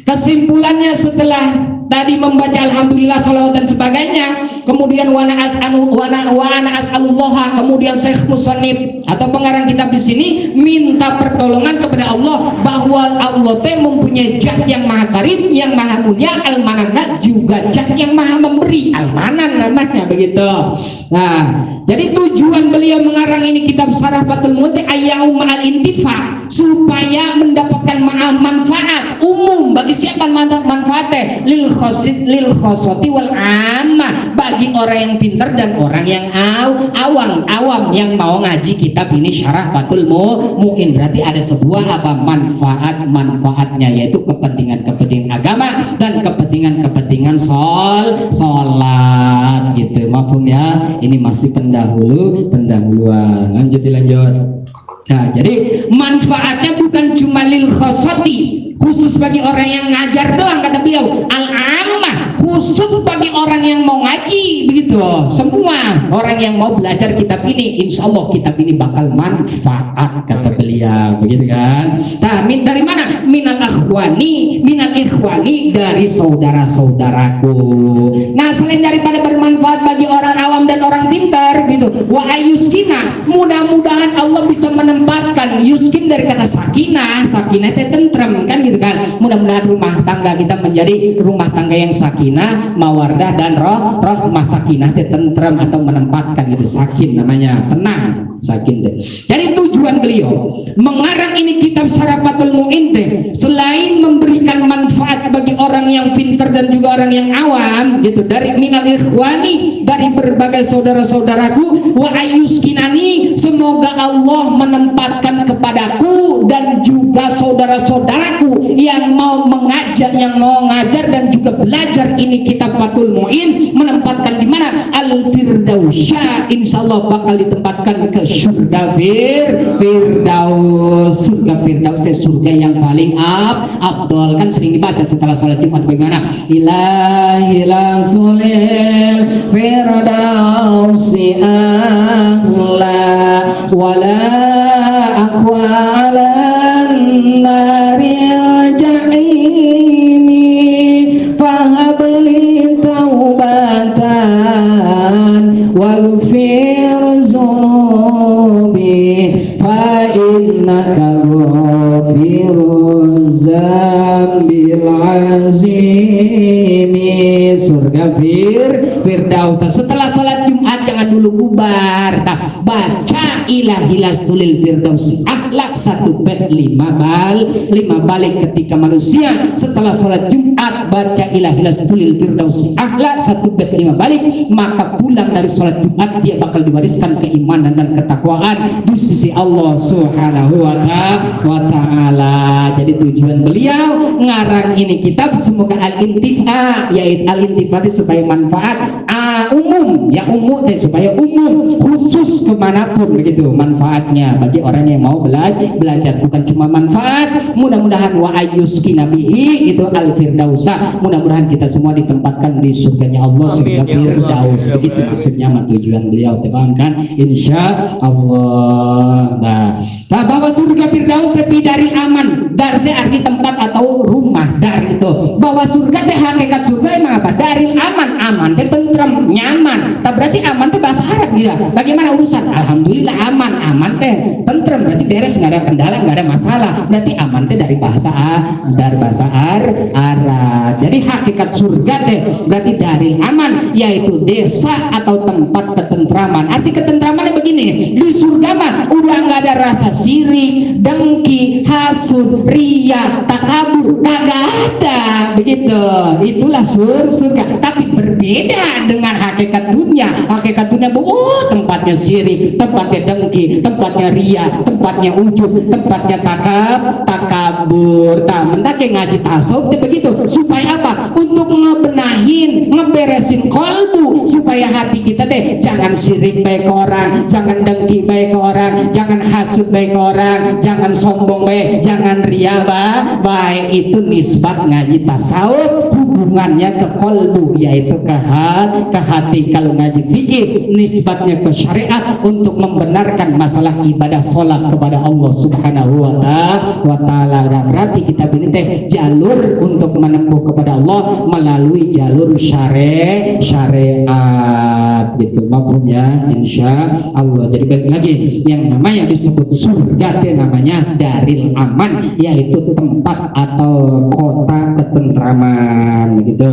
Kesimpulannya setelah tadi membaca alhamdulillah, salawat dan sebagainya, kemudian wa ana as'alullah, kemudian Syekh Musannif atau pengarang kitab di sini minta pertolongan kepada Allah bahwa Allah teh mempunyai zat yang maha karim, yang maha mulia, al-manan, juga zat yang maha memberi, al-manan namanya begitu. Nah, jadi tujuan beliau mengarang ini kitab Syarah Fathul Mu'in ayyaum al-intifa, supaya mendapatkan manfaat umum. Bagi siapa manfaatnya? Lil khosoti wal ammah, bagi orang yang pintar dan orang yang awam yang mau ngaji kitab ini Syarah Fathul Mu'in. Berarti ada sebuah apa manfaatnya, yaitu kepentingan agama dan kepentingan sholat gitu. Maafun ya, ini masih pendahuluan. Lanjut. Nah, jadi manfaatnya bukan cuma lil khosoti, khusus bagi orang yang ngajar doang, kata beliau, al-ammah, khusus bagi orang yang mau ngaji begitu. Semua orang yang mau belajar kitab ini, insya Allah kitab ini bakal manfaat, kata beliau begitu kan. Nah, dari mana? Minal ikhwani, dari saudara-saudaraku. Nah, selain daripada bermanfaat bagi orang awam dan orang pintar gitu, wa ayuskina, mudah-mudahan Allah bisa menempatkan, yuskin dari kata sakinah itu tentrem kan gitu kan. Mudah-mudahan rumah tangga kita menjadi rumah tangga yang sakinah, mawardah dan rahmah. Sakinah itu tentrem atau menempatkan, gitu sakin namanya, tenang, sakin deh. Jadi tujuan beliau mengarang ini kitab Syarah Fathul Mu'in deh, selain memberikan manfaat bagi orang yang pintar dan juga orang yang awam gitu, dari minal ikhwani, dari berbagai saudara-saudaraku, wa ayyuskinani, semoga Allah menempatkan kepadaku dan juga saudara-saudaraku yang mau mengajar, yang mau ngajar dan juga belajar ini kitab Fathul Mu'in, menempatkan di mana? Al-Firdausya, insyaallah bakal ditempatkan ke surga Firdaus. Surga Firdaus, surga yang paling afdol, kan sering dibaca setelah salat Jumat. Bagaimana? Ilahi rasulil Firdausi ahla wala aqwa ala naril jahimi fahabli taubatan waghfir zunubi fa innaka ghafiruz zambil azimi. Surga Firdaus. Setelah salat Jumat jangan dulu bubar, baca ilahilas tulil Firdausi akhlak 1 bait 5 balik. Ketika manusia setelah salat Jumat baca ilahilas tulil Firdausi akhlak 1 bait 5 balik, maka pulang dari salat Jumat dia bakal diwariskan keimanan dan ketakwaan di sisi Allah Subhanahu wa ta'ala. Jadi tujuan beliau ngarang ini kitab semoga al-intifa, yaitu al-intifa supaya manfaat umum, ya umum, dan supaya umum, khusus kemanapun begitu manfaatnya bagi orang yang mau belajar, bukan cuma manfaat. Mudah-mudahan wa ayyuskina bihi itu al-firdausa, mudah-mudahan kita semua ditempatkan di surganya Allah, surga Firdaus. Begitu maksudnya, tujuan beliau teman kan, insya Allah. Nah, bahwa surga Firdaus lebih dari aman, dari arti tempat atau rumah, dari itu bahwa surga teh hakikat surga emang apa? Dari aman teh tentrem, nyaman. Tak berarti aman teh bahasa Arab gitu. Bagaimana urusan? Alhamdulillah aman teh tentrem, berarti beres, nggak ada kendala, nggak ada masalah. Berarti aman teh dari bahasa Arab. Jadi hakikat surga teh berarti dari aman, yaitu desa atau tempat ketentraman. Arti ketentramannya begini, di surga mah udah nggak ada rasa sirik, dengki, hasud, riya, takabur, kagak ada begitu. Itulah surga. Tapi berbeda dengan hakikat dunia. Hakikat dunia tempatnya sirik, tempatnya dengki, tempatnya riya, tempatnya ujub, tempatnya takabur. Mendaki ngaji tasawuf begitu, supaya apa? Untuk ngebenahin, ngeberesin kolbu, supaya hati kita teh jangan sirik baik ke orang, jangan dengki baik ke orang, jangan hasud baik ke orang, jangan sombong baik, jangan ria baik. Itu nisbat ngaji tasawuf, hubungannya ke kolbu yaitu ke hati. Kalau ngaji fikih nisbatnya ke syariat untuk membenarkan masalah ibadah sholat kepada Allah Subhanahu wa ta'ala. Berarti kita ini teh jalur untuk menempuh kepada Allah melalui jalur syariat gitu, maksudnya insya Allah. Jadi balik lagi, yang namanya disebut surga itu namanya daril aman, yaitu tempat atau kota ketentraman gitu.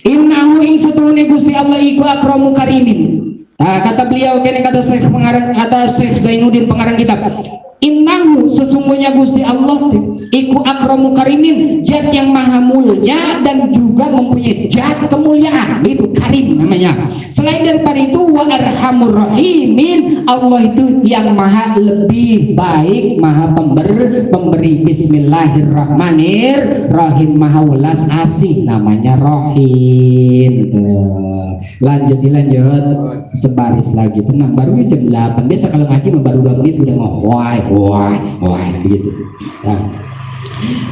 Innahu ing satune Gusti Allah iku akramu karimin. Kata beliau kene, kata Syekh Zainuddin pengarang kitab, innahu sesungguhnya Gusti Allah iku akramu karimin, zat yang maha mulia dan juga mempunyai zat kemuliaan, itu karim namanya. Selain daripada itu wa arhamur rahimin, Allah itu yang maha lebih baik, maha pemberi. Bismillahirrahmanirrahim, maha welas asih, namanya Rahim. Lanjut sebaris lagi, tenang, baru jam 8. Biasa kalau ngaji baru 2 menit udah ngomong wah begitu ya.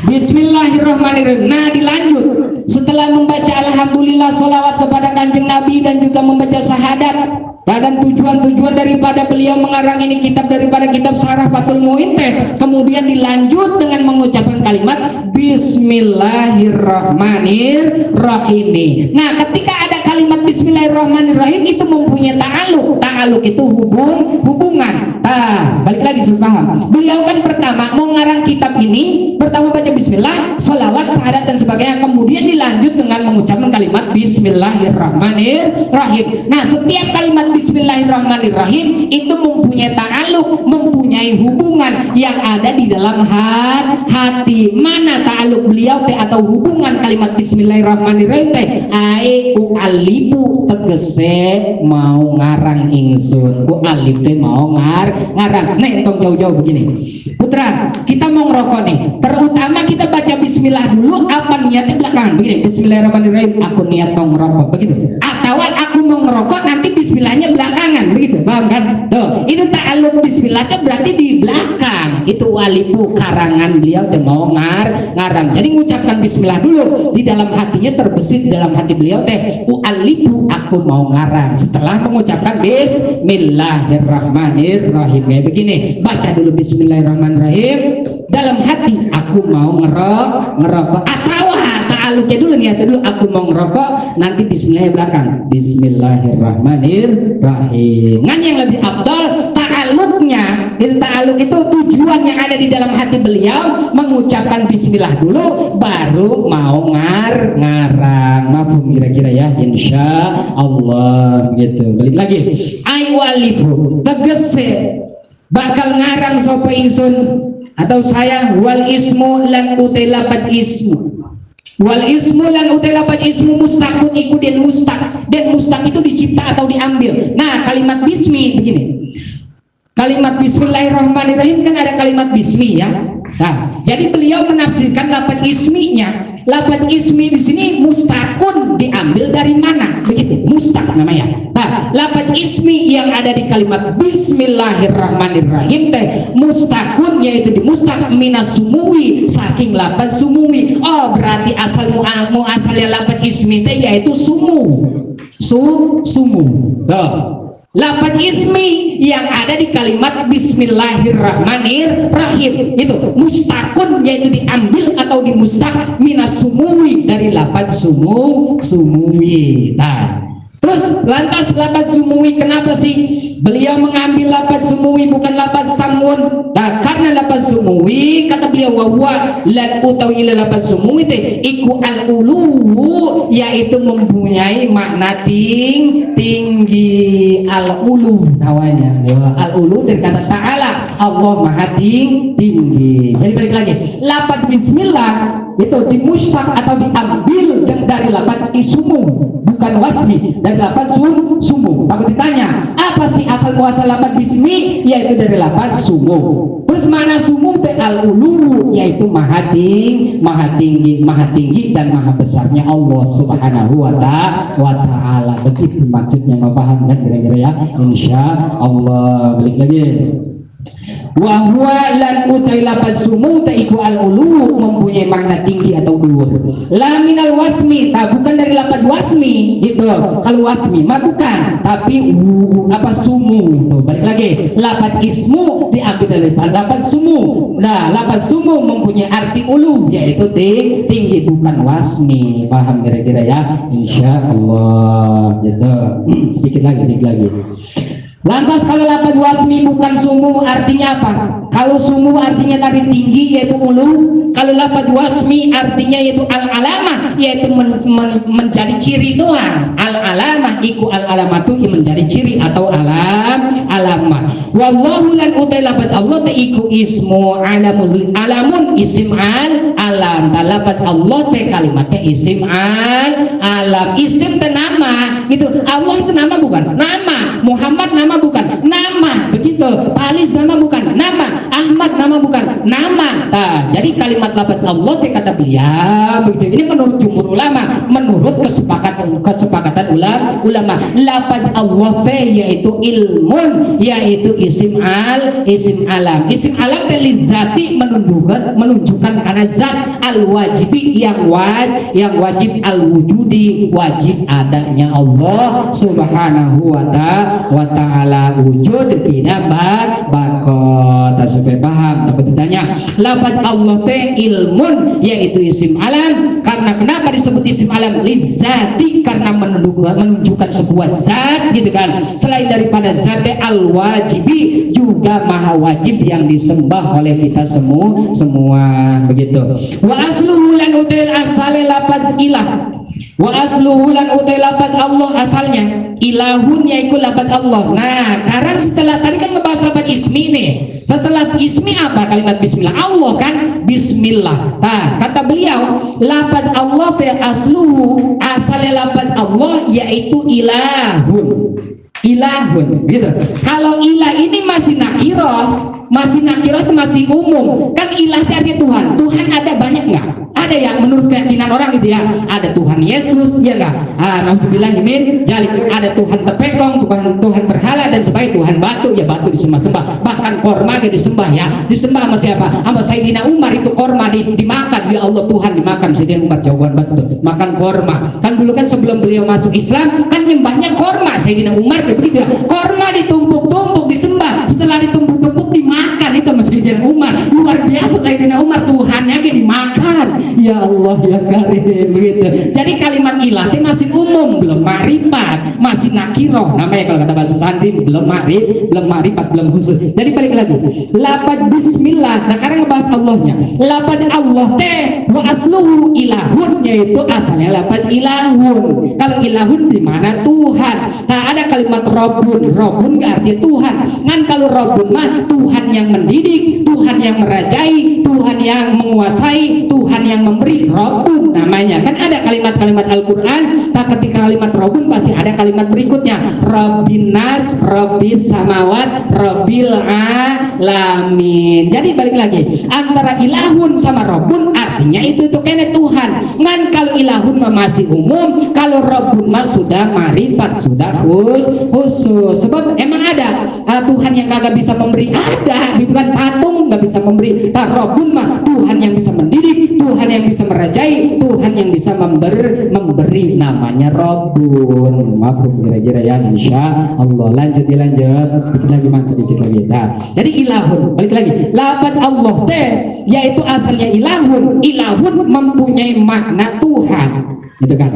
Bismillahirrahmanirrahim. Nah, dilanjut setelah membaca alhamdulillah, salawat kepada kanjeng Nabi dan juga membaca syahadat. Dan tujuan daripada beliau mengarang ini kitab daripada kitab Syarah Fathul Mu'in teh, kemudian dilanjut dengan mengucapkan kalimat Bismillahirrahmanirrahim. Nah, ketika ada kalimat Bismillahirrahmanirrahim itu mempunyai ta'aluk itu hubungan. Balik lagi supaya paham. Beliau kan pertama mau ngarang kitab ini, pertama baca Bismillah, salawat, syahadat dan sebagainya, kemudian dilanjut dengan mengucapkan kalimat Bismillahirrahmanirrahim. Nah, setiap kalimat Bismillahirrahmanirrahim itu mempunyai ta'aluk, mempunyai hubungan yang ada di dalam hati. Mana ta'aluk beliau teh atau hubungan kalimat Bismillahirrahmanirrahim teh? Alifu tegese mau ngarang ingsun, alif teh mau ngarang. Nih tong jauh-jauh begini, putra, kita mau ngerokok nih, terutama kita baca Bismillah dulu, apa niatnya belakangan begini, Bismillahirrahmanirrahim, aku niat mau ngerokok begitu, atau aku mau ngerokok nanti Bismillahnya belakangan begitu, paham kan? Tuh, itu ta'aluk Bismillahnya berarti di belakang. Itu walipu karangan beliau teh mau ngarang. Jadi mengucapkan Bismillah dulu, di dalam hatinya terbesit dalam hati beliau teh walipu, aku mau ngarang. Setelah mengucapkan Bismillahirrahmanirrahim kayak begini, baca dulu Bismillahirrahmanirrahim, dalam hati aku mau ngerokok, atau ta'aluknya dulu, niatnya dulu aku mau ngerokok, nanti Bismillah belakang, Bismillahirrahmanirrahim. Ngan yang lebih afdal ta'aluknya, ta'aluk itu tujuan yang ada di dalam hati beliau, mengucapkan Bismillah dulu baru mau ngarang. Mafhum kira-kira ya, insya Allah gitu. Balik lagi, aywalifu tegese bakal ngarang sopo ingsun atau saya, wal ismu lan utelapat ismu. Wal ismu lan utelapat ismu mustaqun iku den mustaq, dan mustaq itu dicipta atau diambil. Nah, kalimat bismi begini, kalimat Bismillahirrahmanirrahim kan ada kalimat bismi ya. Nah, jadi beliau menafsirkan lafaz isminya. Lafaz ismi di sini mustaqun, diambil dari mana? Begitu, mustaq namanya. Nah, lafaz ismi yang ada di kalimat Bismillahirrahmanirrahim teh mustaqun, yaitu di mustaq minas sumuwi, saking lafaz sumuwi. Oh, berarti asal muasalnya lafaz ismi teh yaitu sumu. Lafaz ismi yang ada di kalimat Bismillahirrahmanirrahim itu mustaqun, yaitu diambil atau dimustaq minas sumuwi, dari lafaz sumuwi. Nah, terus lantas lafaz sumuwi kenapa sih beliau mengambil lafaz sumuwi bukan lafaz samun? Nah, karena lafaz sumuwi kata beliau wahwa lan utawi ila lafaz sumuwi teh iku al-ulu, yaitu mempunyai makna tinggi. Al-ulu namanya, al-ulu dari kata ta'ala, Allah maha tinggi. Jadi balik lagi, lafaz bismillah itu dimustaq atau diambil dari lafaz isumu, bukan wasmi, dari lafaz sumu. Takut ditanya apa sih asal muasal lafaz bismi, yaitu dari lafaz sumu. Terus mana sumu teh al-ulu, yaitu maha tinggi dan maha besarnya Allah Subhanahu wa ta'ala. Begitu maksudnya, paham kan kira-kira ya? Insya Allah. Balik lagi. Wa huwa lan utai lafaz sumu taiku al-ulu, mempunyai makna tinggi atau dhuwur. La minal wasmi, bukan dari lafaz wasmi gitu. Kalau wasmi mah bukan, tapi apa sumu tuh. Balik lagi, lafaz ismu diambil dari lafaz sumu. Nah, lafaz sumu mempunyai arti ulu, yaitu tinggi, bukan wasmi. Paham kira-kira ya? Insyaallah gitu. Sedikit lagi. Lantas kalau lafaz wasmi bukan sumu artinya apa? Kalau sumu artinya tadi tinggi, yaitu ulu. Kalau lafaz wasmi artinya yaitu al-alamah, yaitu menjadi ciri doang. Al-alamah iku al-alamatu menjadi ciri atau alamah. Wallahu lan utai lafaz Allah te iku ismu alamun isim alam. Ta lafaz Allah te kalimatnya isim alam. Isim te nama. Gitu. Allah itu nama bukan? Nama. Muhammad nama bukan? Nama. Begitu. Alis nama bukan? Nama. Ahmad nama bukan? Nama. Nah, jadi kalimat lafaz Allah te kata beliau begitu. Ini menurut jumhur ulama, menurut kesepakatan ulama, lafaz Allah te yaitu ilmun, yaitu isim alam. Isim alam te lizati menunjukkan karena zat al-wajibi yang wajib al-wujudi, wajib adanya Allah Subhanahu wa ta'ala, wujud tidak bakot. Sampai paham. Dapat ditanya, lafaz Allah teh ilmun, yaitu isim alam. Karena kenapa disebut isim alam? Lizati, karena menunjukkan sebuah zat gitu kan. Selain daripada zat al-wajibi, juga maha wajib yang disembah oleh kita semua begitu. Wa asluhu lan util asale lafaz ilah. Wa asluhu lan utai lafaz Allah asalnya ilahun, yaitu lafaz Allah. Nah, sekarang setelah tadi kan ngebahas lafaz ismi nih. Setelah ismi apa? Kalimat bismillah. Allah kan bismillah. Nah, kata beliau lafaz Allah te asluhu, asalnya lafaz Allah yaitu ilahun gitu. Kalau ilah ini masih nakirah itu masih umum kan. Ilah itu artinya Tuhan ada banyak nggak? Ada yang menurut keyakinan orang gitu ya, ada Tuhan Yesus ya nggak? Nauzubillahimin dzalik. Ada Tuhan tepekong, Tuhan berhala dan sebagainya. Tuhan batu ya, batu disembah-sembah. Bahkan korma dia disembah ya. Disembah sama siapa? Sama Sayyidina Umar. Itu korma dimakan. Ya Allah, Tuhan dimakan. Sayyidina Umar jawaban batu makan korma. Kan dulu kan sebelum beliau masuk Islam kan nyembahnya korma. Sayyidina Umar begitu ya. Korma ditumpuk-tumpuk disembah. Setelah ditumpuk-tumpuk dimakan. Itu Sayyidina Umar. Luar biasa Sayyidina Umar, Tuhannya dimakan. Ya Allah ya Karim begitu. Jadi kalimat ilah itu masih umum, belum ma'rifat, masih nakiroh namanya kalau kata bahasa santri, belum ma'rifat, belum khusus. Jadi balik lagi, lafaz bismillah. Nah, sekarang ngebahas Allahnya. Lafaz Allah teh wa asluhu ilahun, yaitu asalnya lafaz ilahun. Kalau ilahun di mana Tuhan. Nah, ada kalimat robun gak artinya Tuhan. Kan kalau robun mah Tuhan yang mendidik, Tuhan yang merajai, Tuhan yang menguasai, Tuhan yang memberi. Robun namanya. Kan ada kalimat-kalimat Al-Quran, tak ketika kalimat robun pasti ada kalimat berikutnya, Rabbin nas, Rabbis samawat, Rabbil alamin. Jadi balik lagi, antara ilahun sama robun artinya itu kene Tuhan. Kan kalau ilahun masih umum, kalau robun mah sudah marifat, sudah khusus. Sebab emang ada Tuhan yang kagak bisa memberi, ada gitu kan, patung nggak bisa memberi. Nah, robun mah Tuhan yang bisa mendidik, Tuhan yang bisa merajai, Tuhan yang bisa memberi, namanya Rabbun. Mafhum kira-kira ya, insya Allah. Lanjut sedikit lagi. Nah, jadi ilahun, balik lagi, lafaz Allah teh yaitu asalnya ilahun mempunyai makna Tuhan gitu kan.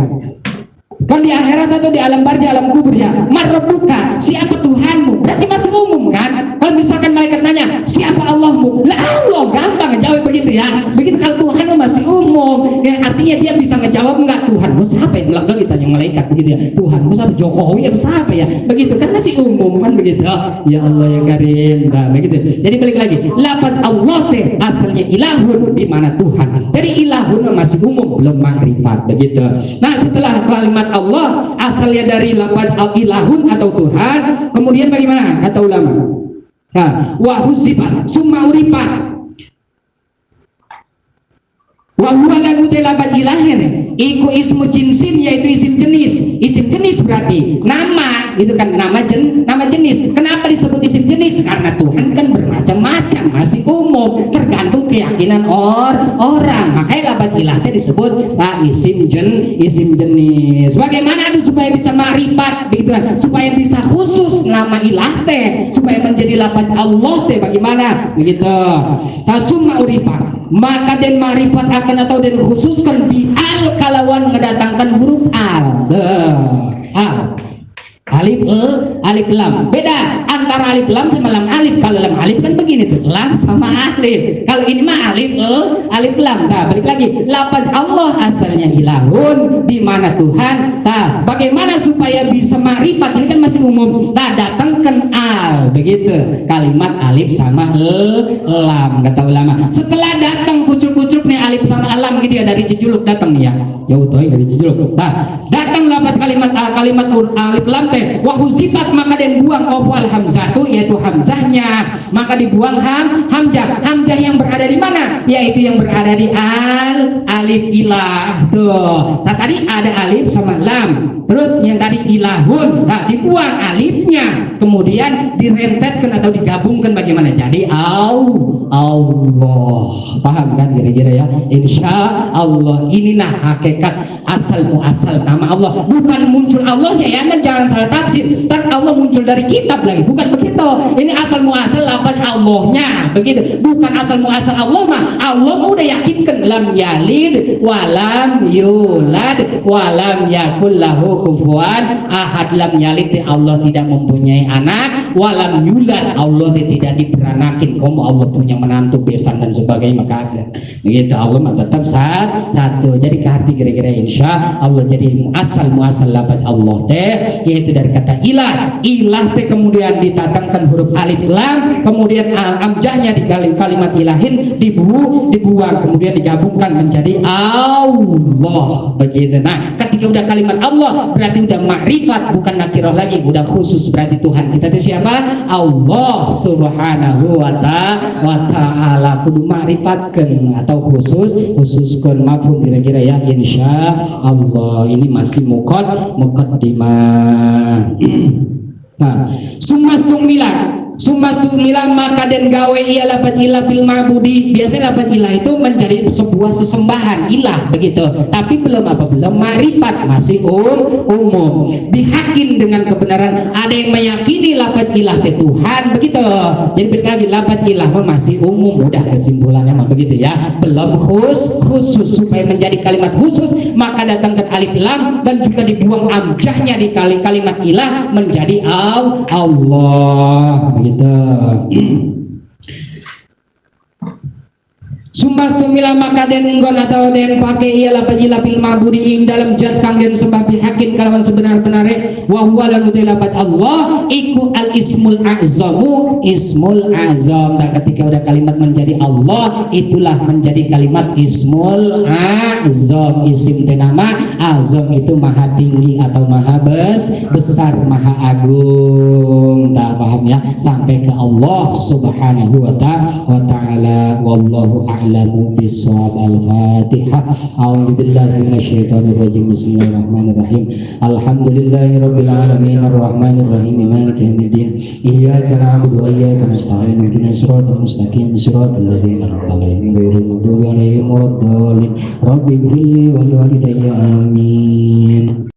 Kan di akhirat atau di alam barzah, alam kubur ya, marabbuka, siapa Tuhanmu? Berarti masih umum kan? Kalau misalkan malaikat nanya, siapa Allahmu? Lah Allah, gampang jawab begitu ya. Begitu kalau Tuhanmu masih umum, ya, artinya dia bisa ngejawab enggak, Tuhanmu siapa yang belakang ditanya malaikat begitu ya. Tuhanmu siapa? Jokowi ya, siapa ya? Begitu kan masih umum kan begitu. Ya Allah ya Karim. Nah, begitu. Jadi balik lagi, lafaz Allah teh asalnya ilahun, di mana Tuhan. Jadi ilahun masih umum, belum makrifat begitu. Nah, setelah kalimat Allah asalnya dari lafaz al-ilahun atau Tuhan, kemudian bagaimana kata ulama? Wa husibat summa uripat wa huwa lan mutalabat ilahin iku ismu jinsin, yaitu isim jenis berarti nama itu kan nama jenis. Kenapa disebut isim jenis? Karena Tuhan kan bermacam-macam, masih umum, tergantung keyakinan orang. Makanya labat ilah disebut isim jenis. Bagaimana itu supaya bisa ma'rifat begitu kan? Supaya bisa khusus nama ilah supaya menjadi labat Allah bagaimana begitu. Summa urifa maka den ma'rifat akan atau den khususkan bi al kalawan mendatangkan huruf al. Alif lam. Beda antara alif lam sama lam alif. Kalau lam alif kan begini tuh, lam sama alif. Kalau ini mah alif lam. Nah, balik lagi. Lafaz Allah asalnya ilahun, di mana Tuhan. Nah, bagaimana supaya bisa ma'rifat? Ini kan masih umum. Nah, datangkan al begitu. Kalimat alif sama lam kata ulama. Setelah datang kucuk-kucuk nih alif sama lam gitu ya, dari Cijuluk datang nih ya. Jauh tuh dari Cijuluk. Nah, datang lafaz kalimat alif lam wahuzibat maka den buang ofwal hamzatu, yaitu hamzahnya, maka dibuang hamzah yang berada di mana, yaitu yang berada di alif ilah tuh. Nah, tadi ada alif sama lam, terus yang tadi ilahun, nah dibuang alifnya, kemudian direntetkan atau digabungkan bagaimana jadi Allah. Paham kan kira-kira ya? Insya Allah ini nah hakikat asal muasal nama Allah, bukan muncul Allahnya ya, dan jangan salah tafsir. Ntar Allah muncul dari kitab lagi, bukan begitu. Ini asal muasal lafaz Allahnya begitu, bukan asal muasal Allah mah. Allah udah yakinkan lam yalid walam yulad walam yakul lahu kufuwan ahad. Lam yalid Allah tidak mempunyai anak, walam yulad Allah tidak diberanakin kamu Allah punya menantu besan dan sebagainya, maka ada begitu. Allah mah tetap satu. Jadi arti kira-kira insya Allah jadi asal muasal lafaz Allah yaitu dari kata ilah kemudian ditatangkan huruf alif lam, kemudian amjahnya di kalimat ilahin dibuang, kemudian digabungkan menjadi Allah begitu. Nah, ketika udah kalimat Allah berarti udah makrifat, bukan nakirah lagi, udah khusus. Berarti Tuhan kita itu siapa? Allah subhanahu wa ta'ala. Kudu makrifatkan atau khususkan mafhum kira-kira ya insya Allah. Ini masih muqaddimah. Nah, summa sumila maka den gawe ia lafaz ilah bil ma'budi. Biasanya lafaz ilah itu menjadi sebuah sesembahan ilah begitu, tapi belum ma'rifat, masih umum. Bihakin dengan kebenaran, ada yang meyakini lafaz ilah itu Tuhan begitu. Jadi lagi lafaz ilah masih umum, mudah kesimpulannya mah begitu ya, belum khusus. Supaya menjadi kalimat khusus maka datangkan alif lam dan juga dibuang amjahnya di kalimat ilah menjadi Allah begitu. Sumbas tumila maka den nggon atau den pakai ialah pajilah bil ma'budi ing dalam zat kang den sembah bihakin kalawan sebenar-benare wa huwa lan utilabat Allah iku al ismul azam. Dan ketika udah kalimat menjadi Allah, itulah menjadi kalimat ismul azam. Isim nama azam itu maha tinggi atau maha besar, maha agung. Tak paham ya, sampai ke Allah subhanahu wa ta'ala. Wallahu a'lamu bishawab. Al-Fatihah. A'udzu billahi minasyaitonir rajim. Bismillahirrahmanirrahim. Alhamdulillahirabbil alamin arrahmanir rahim maliki yaumiddin. Iyyaka na'budu wa iyyaka nasta'in. Ihdinas siratal mustaqim siratal ladzina an'amta 'alaihim ghairil maghdubi 'alaihim waladdallin. Rabbighfirli wa liwalidayya amin.